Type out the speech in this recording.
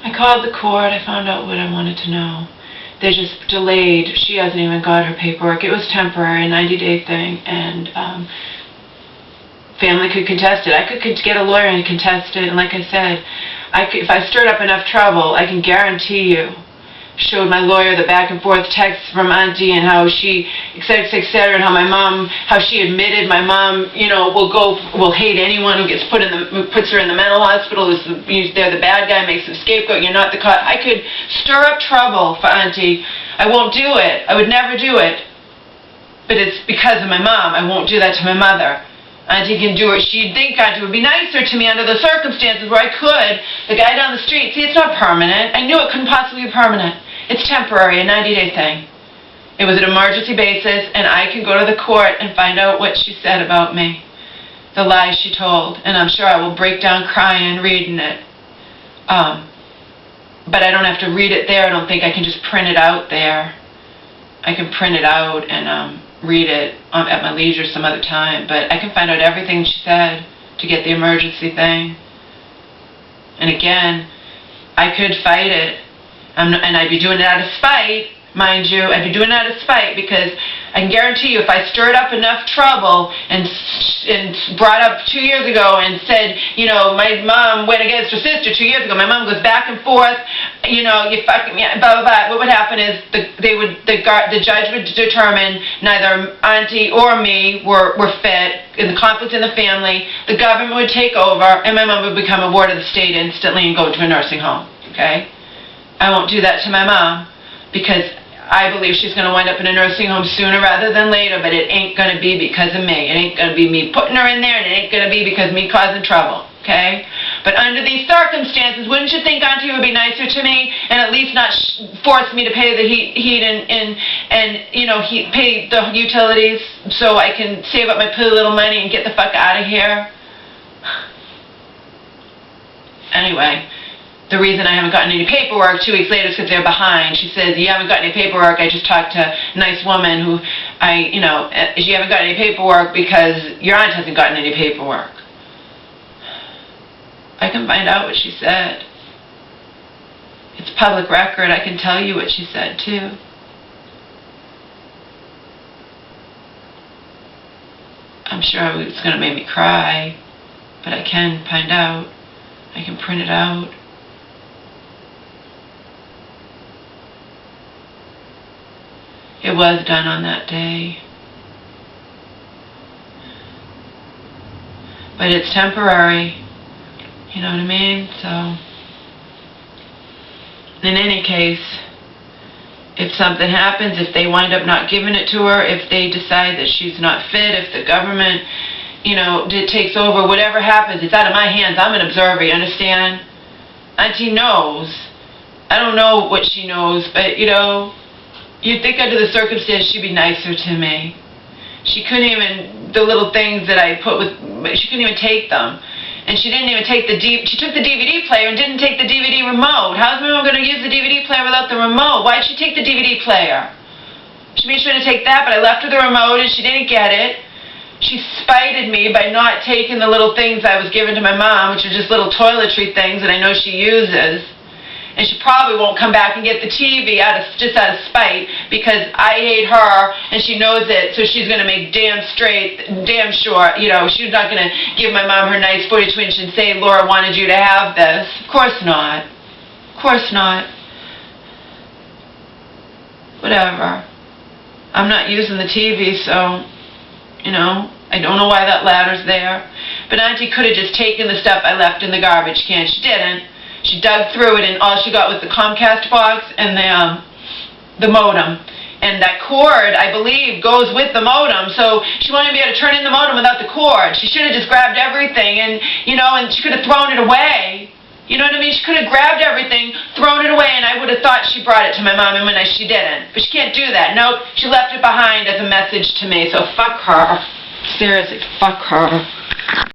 I called the court. I found out what I wanted to know. They just delayed. She hasn't even got her paperwork. It was temporary, a 90-day thing, and family could contest it. I could get a lawyer and contest it, and like I said, if I stirred up enough trouble, I can guarantee you, showed my lawyer the back and forth texts from auntie and how she, etc., and how my mom, how she admitted my mom, will hate anyone who puts her in the mental hospital. They're the bad guy, makes them scapegoat. You're not the cause. I could stir up trouble for auntie. I won't do it. I would never do it. But it's because of my mom. I won't do that to my mother. Auntie can do it. She'd think auntie would be nicer to me under the circumstances where I could. The guy down the street, see, it's not permanent. I knew it couldn't possibly be permanent. It's temporary, a 90-day thing. It was an emergency basis, and I can go to the court and find out what she said about me, the lies she told, and I'm sure I will break down crying reading it. But I don't have to read it there. I don't think I can just print it out there. I can print it out and read it at my leisure some other time, but I can find out everything she said to get the emergency thing. And again, I could fight it, and I'd be doing it out of spite, mind you. I'd be doing it out of spite because I can guarantee you if I stirred up enough trouble and brought up 2 years ago and said, my mom went against her sister 2 years ago, my mom goes back and forth, you fucking, blah, blah, blah. What would happen is the judge would determine neither auntie or me were fit, in the conflict in the family, the government would take over, and my mom would become a ward of the state instantly and go to a nursing home, okay? I won't do that to my mom because I believe she's going to wind up in a nursing home sooner rather than later, but it ain't going to be because of me. It ain't going to be me putting her in there, and it ain't going to be because of me causing trouble, okay? But under these circumstances, wouldn't you think auntie would be nicer to me and at least not force me to pay the heat and pay the utilities so I can save up my little money and get the fuck out of here? Anyway. The reason I haven't gotten any paperwork 2 weeks later is because they're behind. She says, you haven't gotten any paperwork. I just talked to a nice woman who, you haven't gotten any paperwork because your aunt hasn't gotten any paperwork. I can find out what she said. It's public record. I can tell you what she said, too. I'm sure it's going to make me cry, but I can find out. I can print it out. It was done on that day. But it's temporary. You know what I mean? So, in any case, if something happens, if they wind up not giving it to her, if they decide that she's not fit, if the government, takes over, whatever happens, it's out of my hands. I'm an observer, you understand? Auntie knows. I don't know what she knows, but, you'd think under the circumstance she'd be nicer to me. She couldn't even, the little things that I put she couldn't even take them. And she didn't even take she took the DVD player and didn't take the DVD remote. How's my mom going to use the DVD player without the remote? Why'd she take the DVD player? She made sure to take that, but I left her the remote and she didn't get it. She spited me by not taking the little things I was given to my mom, which are just little toiletry things that I know she uses. And she probably won't come back and get the TV just out of spite because I hate her and she knows it, so she's going to make damn sure, she's not going to give my mom her nice 42-inch and say, Laura wanted you to have this. Of course not. Of course not. Whatever. I'm not using the TV, so, I don't know why that ladder's there. But auntie could have just taken the stuff I left in the garbage can. She didn't. She dug through it, and all she got was the Comcast box and the modem. And that cord, I believe, goes with the modem, so she won't even be able to turn in the modem without the cord. She should have just grabbed everything, and, and she could have thrown it away. You know what I mean? She could have grabbed everything, thrown it away, and I would have thought she brought it to my mom, and when she didn't. But she can't do that. Nope, she left it behind as a message to me, so fuck her. Seriously, fuck her.